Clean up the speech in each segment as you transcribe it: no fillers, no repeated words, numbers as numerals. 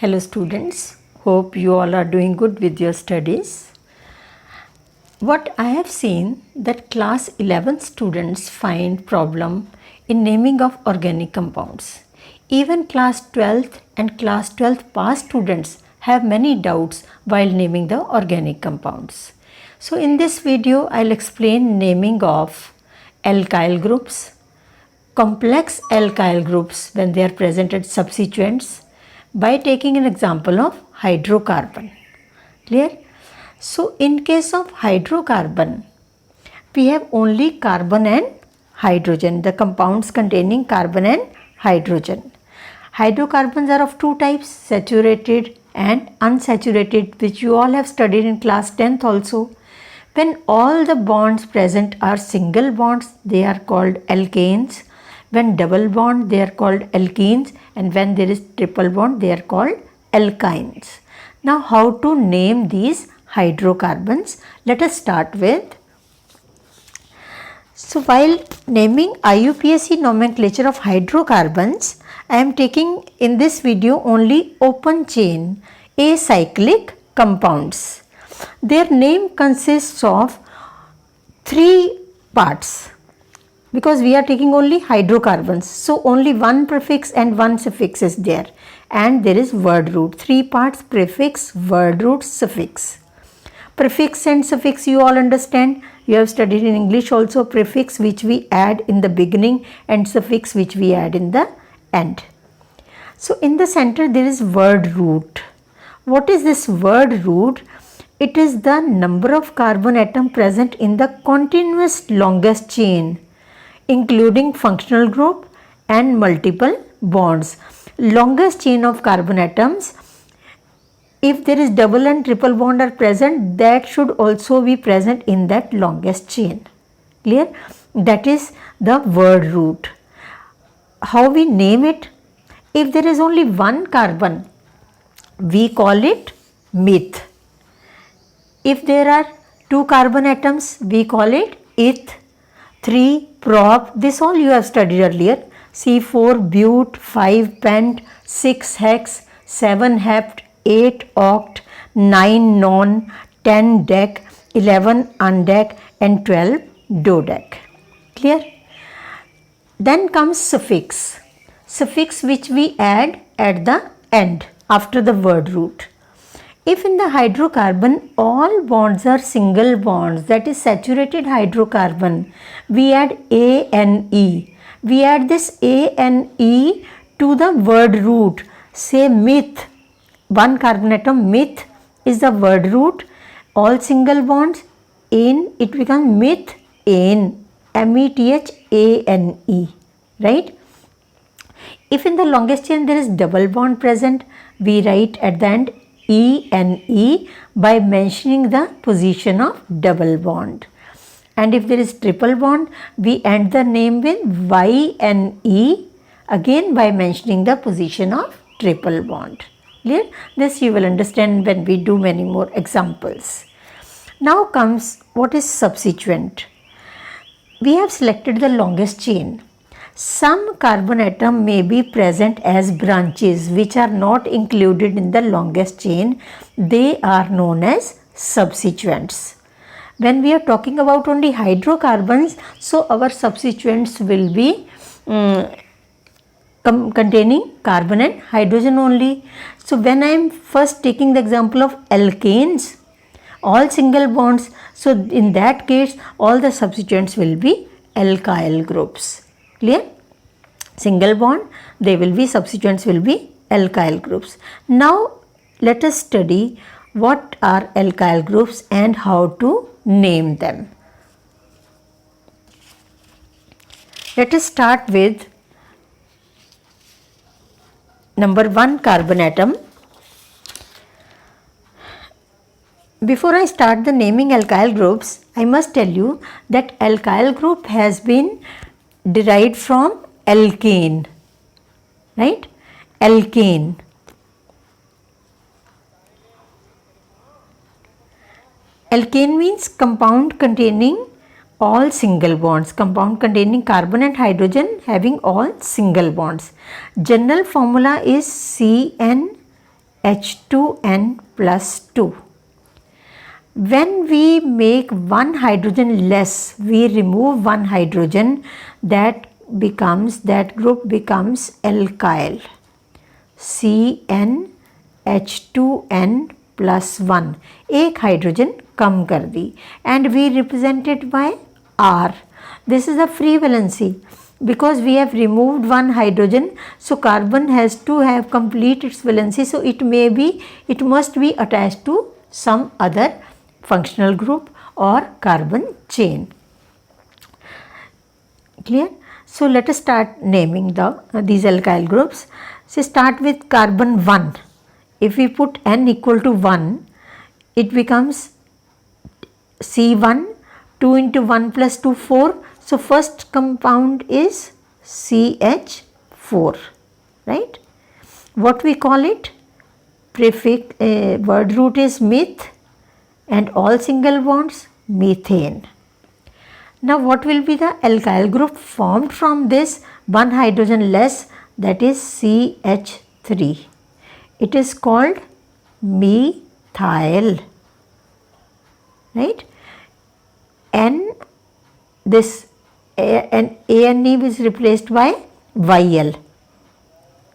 Hello students, hope you all are doing good with your studies. What I have seen that class 11 students find problem in naming of organic compounds. Even class 12th and class 12th pass students have many doubts while naming the organic compounds. So in this video I'll explain naming of alkyl groups, complex alkyl groups when they are present as substituents, by taking an example of hydrocarbon. Clear? So in case of hydrocarbon, we have only carbon and hydrogen, the compounds containing carbon and hydrogen. Hydrocarbons are of two types, saturated and unsaturated, which you all have studied in class 10th also. When all the bonds present are single bonds, they are called alkanes. When double bond, they are called alkenes, and when there is triple bond, they are called alkynes. Now how to name these hydrocarbons? Let us start with. So while naming IUPAC nomenclature of hydrocarbons, I am taking in this video only open chain acyclic compounds. Their name consists of three parts, because we are taking only hydrocarbons, so only one prefix and one suffix is there, and there is word root. Three parts: prefix, word root, suffix. Prefix and suffix you all understand, you have studied in English also. Prefix which we add in the beginning and suffix which we add in the end. So in the center there is word root. What is this word root? It is the number of carbon atom present in the continuous longest chain, including functional group and multiple bonds. Longest chain of carbon atoms, if there is double and triple bond are present, that should also be present in that longest chain. Clear? That is the word root. How we name it? If there is only one carbon, we call it meth. If there are two carbon atoms, we call it eth. 3 prop, this all you have studied earlier. C4 bute, 5 pent, 6 hex, 7 hept, 8 oct, 9 non, 10 dec, 11 undec, and 12 dodec. Clear? Then comes suffix. Suffix which we add at the end after the word root. If in the hydrocarbon all bonds are single bonds, that is saturated hydrocarbon, we add ANE. We add this ANE to the word root. Say meth, one carbon atom, meth is the word root. All single bonds, in, it becomes methane, METHANE, right? If in the longest chain there is double bond present, we write at the end ENE by mentioning the position of double bond. And if there is triple bond, we end the name with YNE, again by mentioning the position of triple bond. Clear? This you will understand when we do many more examples. Now comes what is substituent. We have selected the longest chain. Some carbon atom may be present as branches which are not included in the longest chain. They are known as substituents. When we are talking about only hydrocarbons, so our substituents will be containing carbon and hydrogen only. So when I am first taking the example of alkanes, all single bonds, so in that case all the substituents will be alkyl groups. Clear? Single bond, they will be, substituents will be alkyl groups. Now let us study what are alkyl groups and how to name them. Let us start with number 1 carbon atom. Before I start the naming alkyl groups, I must tell you that alkyl group has been derived from alkane, right? Alkane. Alkane means compound containing all single bonds, compound containing carbon and hydrogen having all single bonds. General formula is CN H2n plus 2. When we make one hydrogen less, we remove one hydrogen, that group becomes alkyl. CnH2n plus 1. एक hydrogen कम कर दी, and we represent it by R. This is a free valency. Because we have removed one hydrogen, so carbon has to have complete its valency, so it must be attached to some other functional group or carbon chain. Clear? So let us start naming these alkyl groups. So start with carbon 1. If we put n equal to 1, it becomes C1, 2 into 1 plus 2, 4. So first compound is CH4, right? What we call it? Prefix, word root is meth, and all single bonds methane. Now what will be the alkyl group formed from this one hydrogen less, that is CH3. It is called methyl, right? ANE is replaced by YL.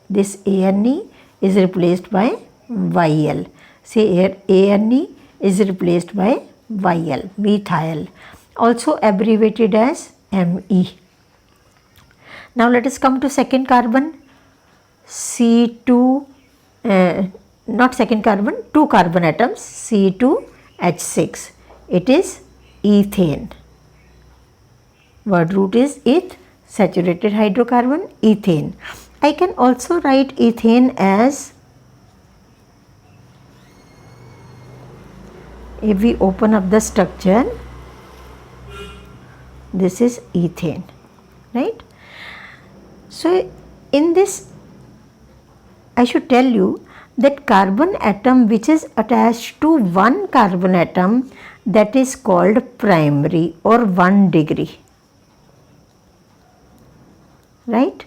This ANE is replaced by YL. Say here ANE is replaced by YL, methyl, also abbreviated as Me. Now let us come to second carbon, C2, not second carbon, 2 carbon atoms, C2H6. It is ethane. Word root is eth, saturated hydrocarbon, ethane. I can also write ethane as, if we open up the structure, this is ethane, right? So in this, I should tell you that carbon atom which is attached to one carbon atom, that is called primary or 1 degree, right?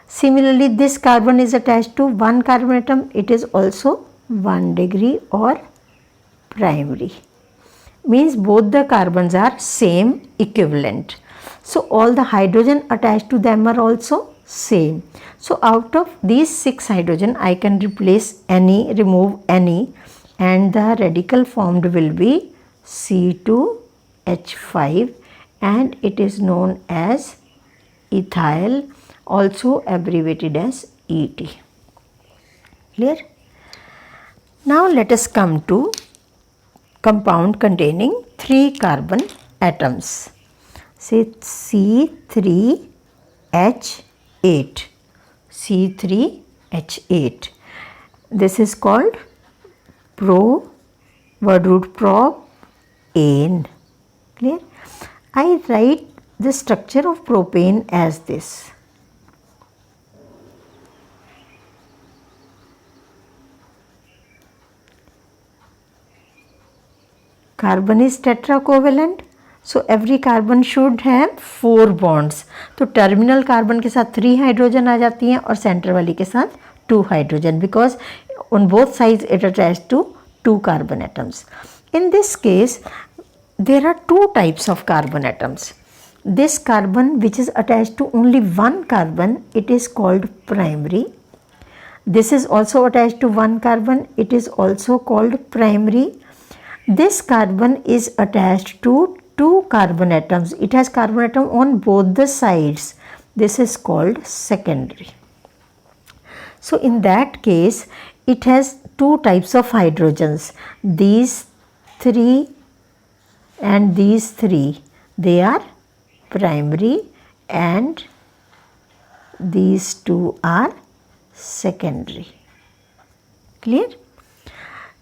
Similarly, this carbon is attached to one carbon atom, it is also 1 degree or primary. Means both the carbons are same, equivalent. So all the hydrogen attached to them are also same. So out of these 6 hydrogen, I can remove any, and the radical formed will be C2H5, and it is known as ethyl, also abbreviated as ET. Clear? Now let us come to compound containing 3 carbon atoms. Say C3H8. C3H8. This is called word root propane. Clear? I write the structure of propane as this. Carbon is tetracovalent, so every carbon should have 4 bonds. तो terminal carbon के साथ 3 hydrogen आ जाती हैं और centre वाली के साथ 2 hydrogen, because on both sides it attached to 2 carbon atoms. In this case, there are 2 types of carbon atoms. This carbon which is attached to only one carbon, it is called primary. This is also attached to one carbon, it is also called primary. This carbon is attached to 2 carbon atoms. It has carbon atom on both the sides. This is called secondary. So in that case, it has 2 types of hydrogens. These 3 and these 3, they are primary, and these 2 are secondary. Clear?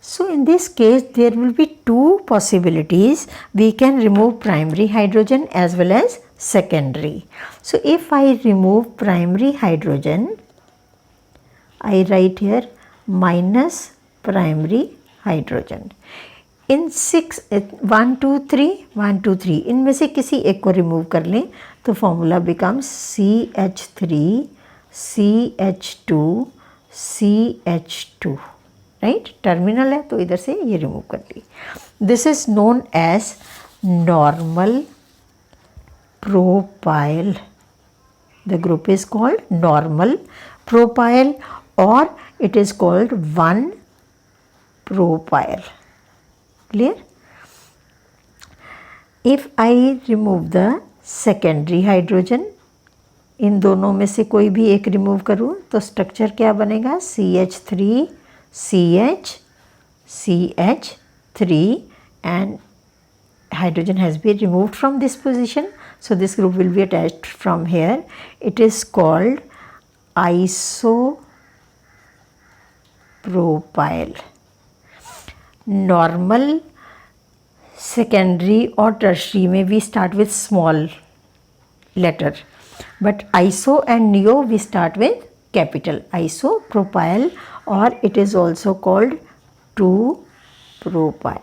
So in this case, there will be 2 possibilities. We can remove primary hydrogen as well as secondary. So if I remove primary hydrogen, I write here minus primary hydrogen. In 6, 1, 2, 3, 1, 2, 3, इनमें से किसी एक को remove कर लें तो formula becomes CH3, CH2, CH2. Right, terminal है तो इधर से ये रिमूव कर ली. This is known as normal propyl. The group is called normal propyl or it is called 1-propyl. Clear? If I remove the secondary hydrogen, इन दोनों में से कोई भी एक रिमूव करूँ तो स्ट्रक्चर क्या बनेगा? CH3CH3 and hydrogen has been removed from this position. So this group will be attached from here. It is called isopropyl. Normal, secondary और tertiary में we start with small letter, but iso and neo we start with capital. Isopropyl, or it is also called 2-propyl.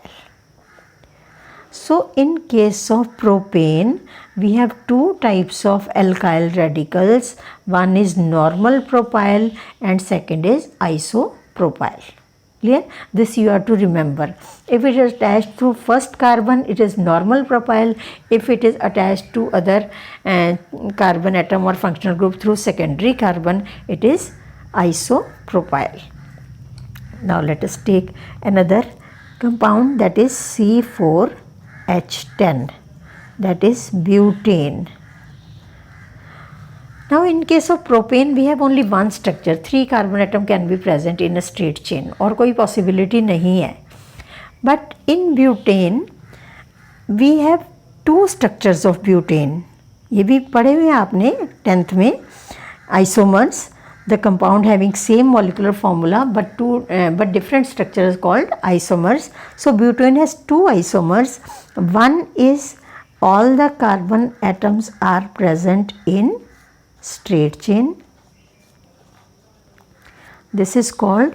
So in case of propane, we have two types of alkyl radicals. One is normal propyl and second is isopropyl. Clear? This you have to remember. If it is attached to first carbon, it is normal propyl. If it is attached to other carbon atom or functional group through secondary carbon, it is isopropyl. Now let us take another compound, that is C4H10, that is butane. Now in case of propane we have only one structure, 3 carbon atom can be present in a straight chain, और कोई possibility नहीं है. But in butane we have 2 structures of butane. ये भी पढ़े हुए आपने 10th में. Isomers, the compound having same molecular formula but different structures called isomers. So butane has 2 isomers. One is all the carbon atoms are present in straight chain. This is called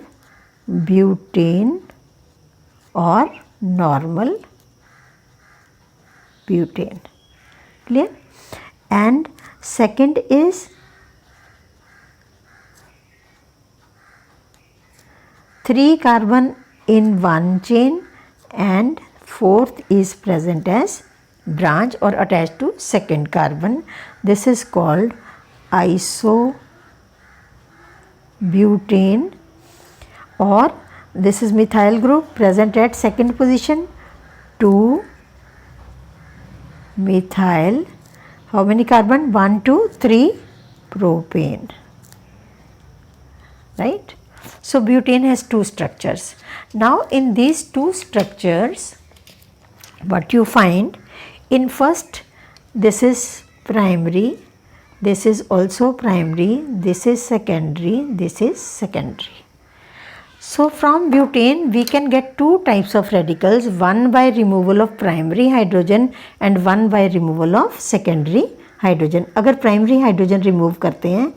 butane or normal butane. Clear? And second is 3 carbon in one chain and 4th is present as branch or attached to second carbon. This is called isobutane, or this is methyl group present at second position, 2 methyl, how many carbon? 1, 2, 3 propane, right? So butane has 2 structures. Now in these 2 structures, what you find, in first this is primary, this is also primary, this is secondary, this is secondary. So from butane we can get 2 types of radicals, one by removal of primary hydrogen and one by removal of secondary hydrogen. अगर primary hydrogen remove करते हैं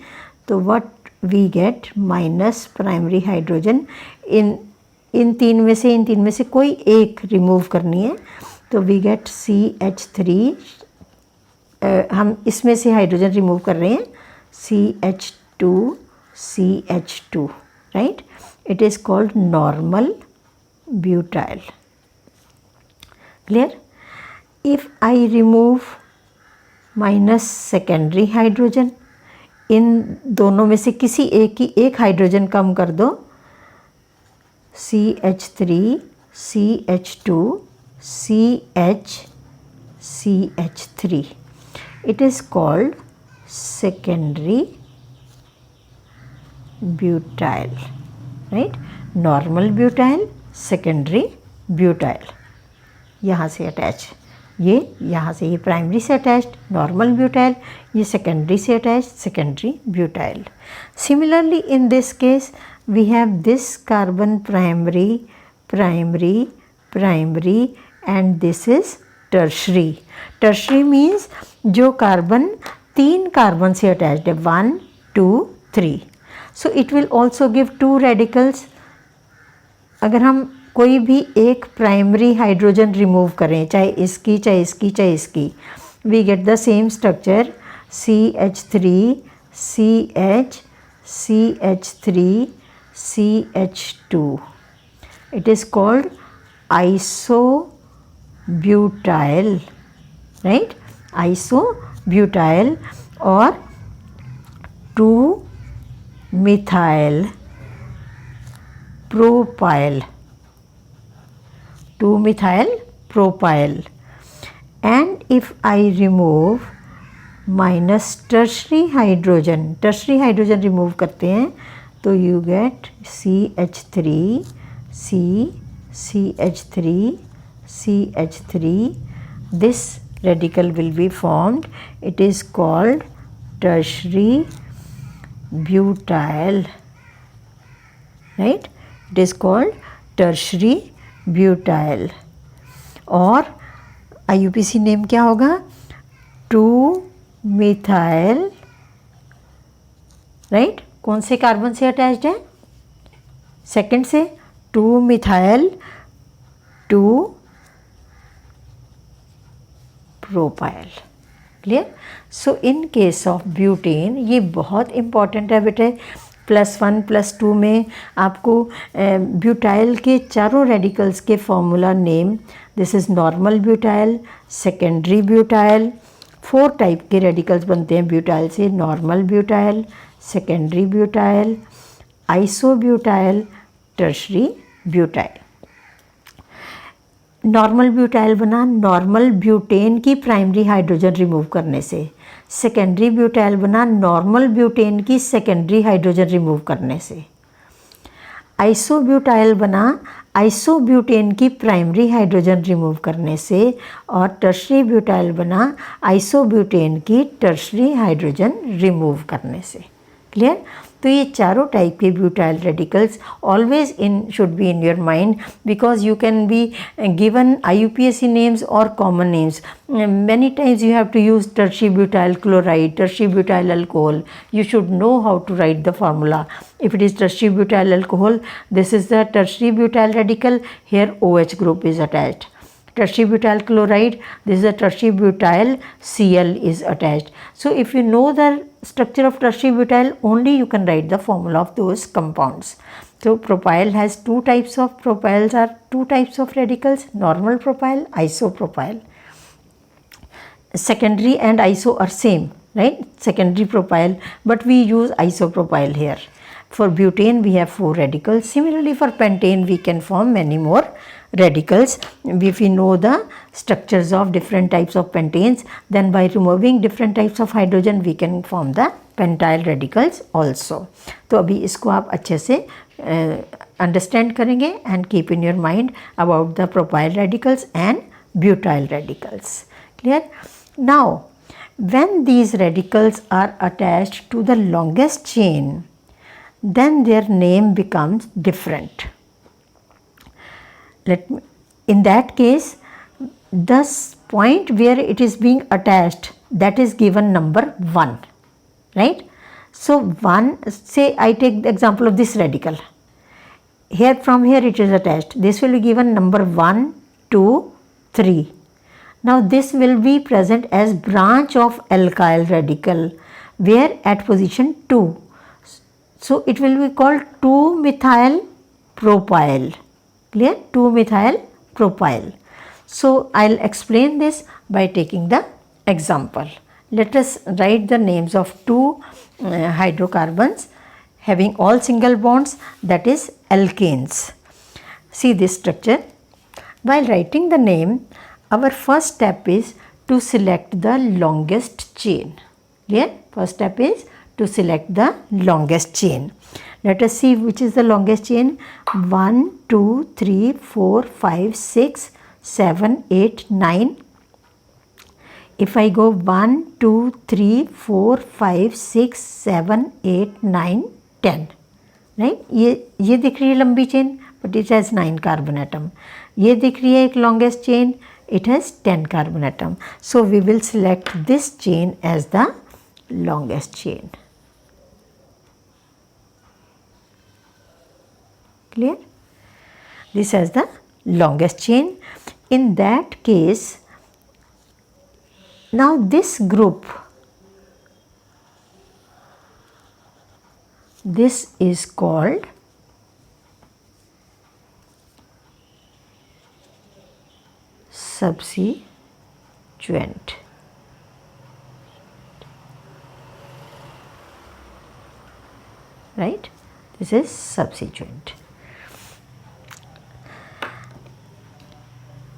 तो what we get? Minus primary hydrogen. इन 3 में से कोई एक remove करनी है तो वी गेट CH3. हम इसमें से हाइड्रोजन रिमूव कर रहे हैं, CH2, right. It is called normal butyl. Clear? If I remove minus secondary hydrogen, इन दोनों में से किसी एक की एक हाइड्रोजन कम कर दो, CH3, CH2, CH3. It is called secondary butyl, right? Normal butyl, secondary butyl. यहाँ से अटैच, ये यहाँ से, ये प्राइमरी से अटैच्ड नॉर्मल ब्यूटाइल, ये सेकेंडरी से attached secondary butyl. Similarly in this case we have this carbon primary primary primary and this is tertiary. Tertiary means जो कार्बन 3 कार्बन से अटैच्ड है, 1, 2, 3. So it will also give 2 radicals. अगर हम कोई भी एक प्राइमरी हाइड्रोजन रिमूव करें, चाहे इसकी चाहे इसकी चाहे इसकी, we get the same structure, CH3, CH, CH3, CH2, It is called isobutyl, right? Isobutyl or 2-methyl propyl. 2-methyl propyl. And if I remove minus tertiary hydrogen remove करते हैं तो you get CH3, CH3. This radical will be formed. It is called tertiary butyl, right? It is called tertiary butyl. और IUPAC name क्या होगा? 2-methyl, right? कौन से carbon से attached है? सेकंड से 2-methyl 2-propyl. Clear? So in case of butane, ये बहुत इंपॉर्टेंट है बेटे, +1 +2 में आपको ब्यूटाइल के चारों रेडिकल्स के formula name, this is normal butyl, secondary butyl, 4 type के रेडिकल्स बनते हैं ब्यूटाइल से, normal butyl, secondary butyl, isobutyl, tertiary butyl. Normal butyl बना नॉर्मल ब्यूटेन की प्राइमरी हाइड्रोजन रिमूव करने से. सेकेंडरी ब्यूटाइल बना नॉर्मल ब्यूटेन की सेकेंडरी हाइड्रोजन रिमूव करने से. आइसोब्यूटाइल बना आइसोब्यूटेन की प्राइमरी हाइड्रोजन रिमूव करने से. और टर्शरी ब्यूटाइल बना आइसोब्यूटेन की टर्शरी हाइड्रोजन रिमूव करने से. क्लियर? तो ये चारों टाइप के butyl radicals always should be in your mind, because you can be given IUPAC names और common names. Many times you have to use tertiary butyl chloride, tertiary butyl alcohol. You should know how to write the formula. If it is tertiary butyl alcohol, this is the tertiary butyl radical, here OH group is attached. Tertiary butyl chloride, this is a tertiary butyl Cl is attached. So if you know the structure of tertiary butyl, only you can write the formula of those compounds. So propyl has 2 types of propyls, are 2 types of radicals, normal propyl, isopropyl. Secondary and iso are same, right? Secondary propyl, but we use isopropyl here. For butane we have 4 radicals. Similarly for pentane we can form many more radicals. If we know the structures of different types of pentanes, then by removing different types of hydrogen we can form the pentyl radicals also. तो अभी इसको आप अच्छे से understand करेंगे and keep in your mind about the propyl radicals and butyl radicals. Clear? Now when these radicals are attached to the longest chain, then their name becomes different. In that case, the point where it is being attached, that is given number 1, right? So 1, say I take the example of this radical. Here, from here it is attached. This will be given number 1, 2, 3. Now this will be present as branch of alkyl radical, where at position 2. So it will be called 2-methyl propyl. Clear? 2-methyl propyl. So I'll explain this by taking the example. Let us write the names of 2 hydrocarbons having all single bonds, that is alkanes. See this structure. While writing the name, our first step is to select the longest chain. Clear? First step is to select the longest chain. Let us see which is the longest chain. 1, 2, 3, 4, 5, 6, 7, 8, 9. If I go 1, 2, 3, 4, 5, 6, 7, 8, 9, 10. Right? ये दिख रही है लंबी chain, but it has 9 carbon atom. ये दिख रही है एक longest chain, it has 10 carbon atom. So we will select this chain as the longest chain. Clear? This as the longest chain. In that case, now this group, this is called substituent. Right? This is substituent.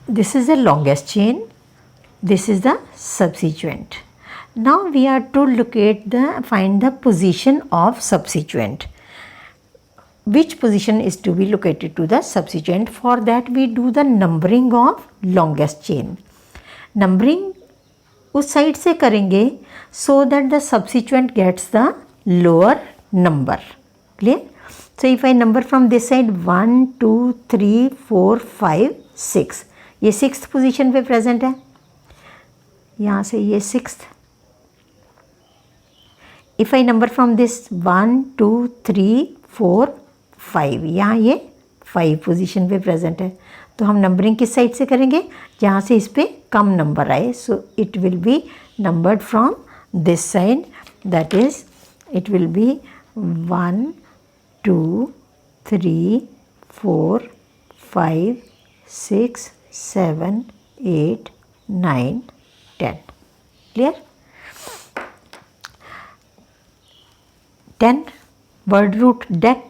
This is the longest chain. This is the substituent. Now we are to find the position of substituent. Which position is to be located to the substituent? For that we do the numbering of longest chain. Numbering उस side से करेंगे so that the substituent gets the lower number. Clear? So if I number from this side 1, 2, 3, 4, 5, 6. ये 6th position पे present है. यहाँ से ये 6th. If I number from this 1, 2, 3, 4, 5. यहाँ ये 5 पोजीशन पे प्रेजेंट है. तो हम नंबरिंग किस साइड से करेंगे? जहाँ से इस पे कम नंबर आए. सो it will be numbered from this side. That is it will be 1, 2, 3, 4, 5, 6, 7, 8, 9, 10. Clear? 10 word root deck,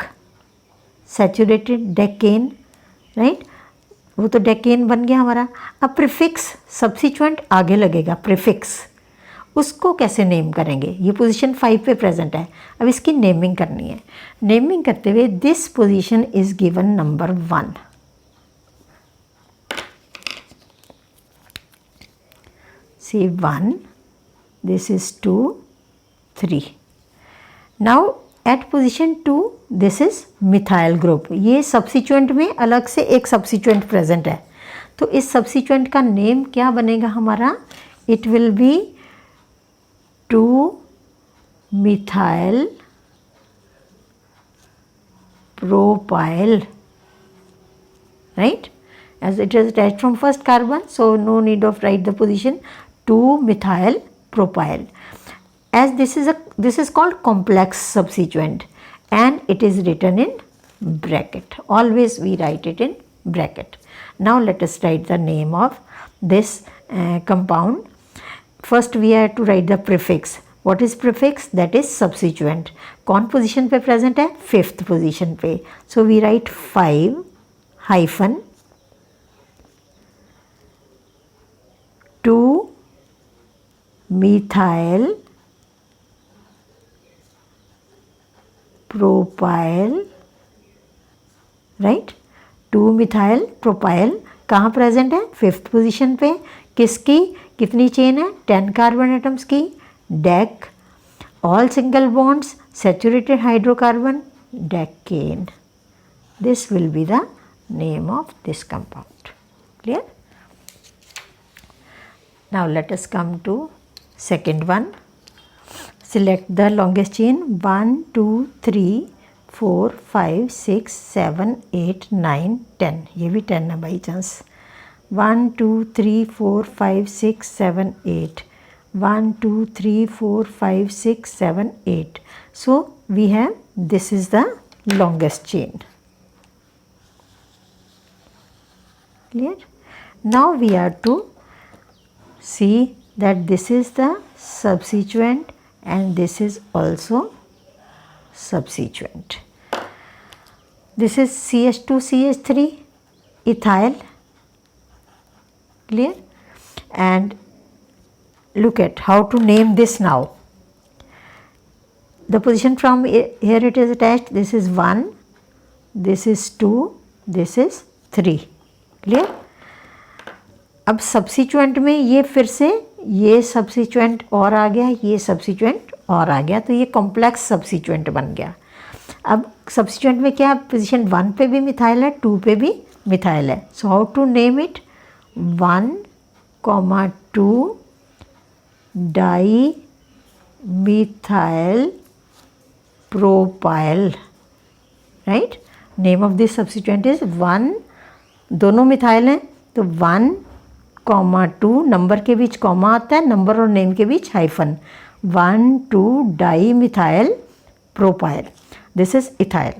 saturated decane, right? वो तो डेकेन बन गया हमारा. अब प्रीफिक्स सब्सिक्वेंट आगे लगेगा. प्रीफिक्स उसको कैसे नेम करेंगे? ये पोजीशन 5 पे प्रेजेंट है. अब इसकी नेमिंग करनी है. नेमिंग करते हुए this position is given number 1. C 1, this is 2, 3. Now at position 2 this is methyl group. ये सब्सिक्वेंट में अलग से एक सब्सिक्वेंट प्रेजेंट है. तो इस सब्सिक्वेंट का नेम क्या बनेगा हमारा? It will be 2 methyl propyl. Right? As it is attached from first carbon, so no need of write the position. 2 methyl propyl. As this is called complex substituent and it is written in bracket. Always we write it in bracket. Now let us write the name of this compound. First we have to write the prefix. What is prefix? That is substituent. कौन position पे present है? 5th position पे. So we write 5 hyphen 2 methyl propyl. Right? 2 methyl propyl कहाँ present है? 5th position पे. किसकी? कितनी chain है? 10 कार्बन एटम्स की. Deck, all single bonds, saturated hydrocarbon, decane. This will be the name of this compound. Clear? Now let us come to second one. Select the longest chain 1, 2, 3, 4, 5, 6, 7, 8, 9, 10. ये भी 10 है by chance. 1, 2, 3, 4, 5, 6, 7, 8. 1, 2, 3, 4, 5, 6, 7, 8. So we have, this is the longest chain. Clear? Now we are to see that this is the substituent and this is also substituent. This is CH2CH3 ethyl. Clear? And look at how to name this now. The position from here it is attached. This is 1, this is 2, this is 3. Clear? अब subsequent में ये फिर से ये subsequent और आ गया, ये subsequent और आ गया, तो ये कॉम्प्लेक्स सब्सिक्वेंट बन गया. अब सब्सिक्वेंट में क्या पोजीशन 1 पे भी मिथाइल है, 2 पे भी मिथाइल है. So how to name it? 1, 2 di methyl propyl. Right? Name of this subsequent is 1. दोनों मिथाइल हैं तो 1, 2 नंबर के बीच कॉमा आता है, नंबर और नेम के बीच hyphen. 1, 2 di methyl propyl. This is ethyl.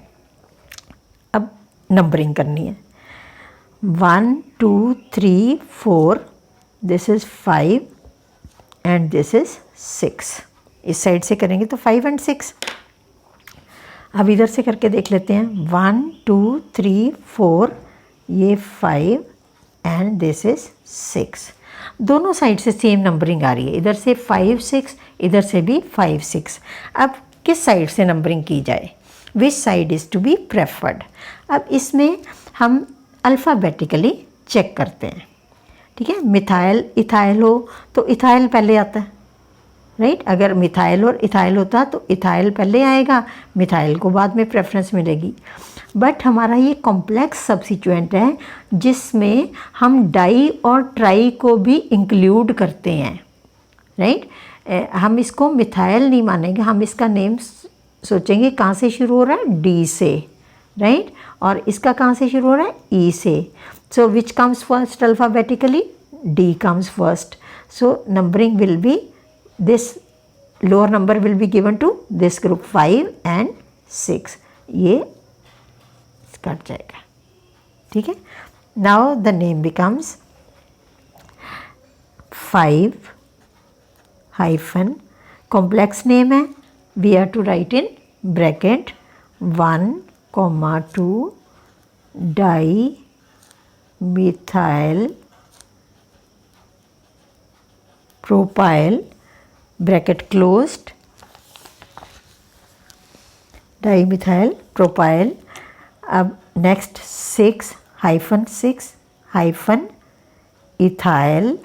अब नंबरिंग करनी है. 1 2 3 4, this is 5 and this is 6। इस साइड से करेंगे तो 5 एंड 6। अब इधर से करके देख लेते हैं। 1 2 3 4, ये 5 एंड दिस इज़ 6। दोनों साइड से सेम नंबरिंग आ रही है, इधर से 5 6, इधर से भी 5 6। अब किस साइड से नंबरिंग की जाए, which side is to be preferred. अब इसमें हम अल्फ़ाबेटिकली चेक करते हैं, ठीक है। मिथाइल इथाइल हो तो इथाइल पहले आता है, राइट। अगर मिथाइल और इथाइल होता तो इथाइल पहले आएगा, मिथाइल को बाद में प्रेफरेंस मिलेगी। बट हमारा ये कॉम्प्लेक्स सब्स्टिट्यूएंट है जिसमें हम डाई और ट्राई को भी इंक्लूड करते हैं, राइट। हम इसको मिथाइल नहीं मानेंगे, हम इसका नेम सोचेंगे कहाँ से शुरू हो रहा है, डी से, राइट। और इसका कहाँ से शुरू हो रहा है, ई से। So which comes first alphabetically, D comes first. So numbering will be, this lower number will be given to this group 5 and 6, ये कट जाएगा, ठीक है। Now the name becomes 5 hyphen, complex name है, we are to write in bracket 1 2 di methyl propyl, bracket closed, dimethyl propyl. अब next 6 hyphen 6 hyphen ethyl,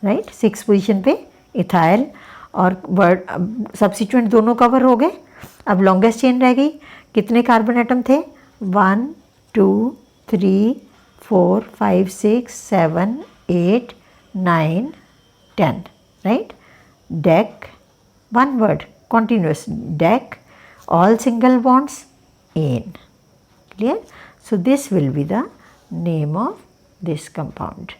right. 6 position पे ethyl, और word substituent दोनों cover हो गए। अब लॉन्गेस्ट चेन रह गई, कितने कार्बन एटम थे, 1 2 3 4 5 6 7 8 9 10, right. Deck, one word, continuous, deck, all single bonds, ane, clear. So this will be the name of this compound.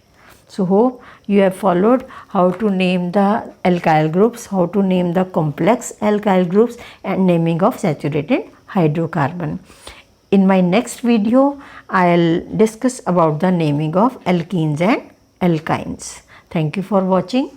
So hope you have followed how to name the alkyl groups, how to name the complex alkyl groups, and naming of saturated hydrocarbon. In my next video, I'll discuss about the naming of alkenes and alkynes. Thank you for watching.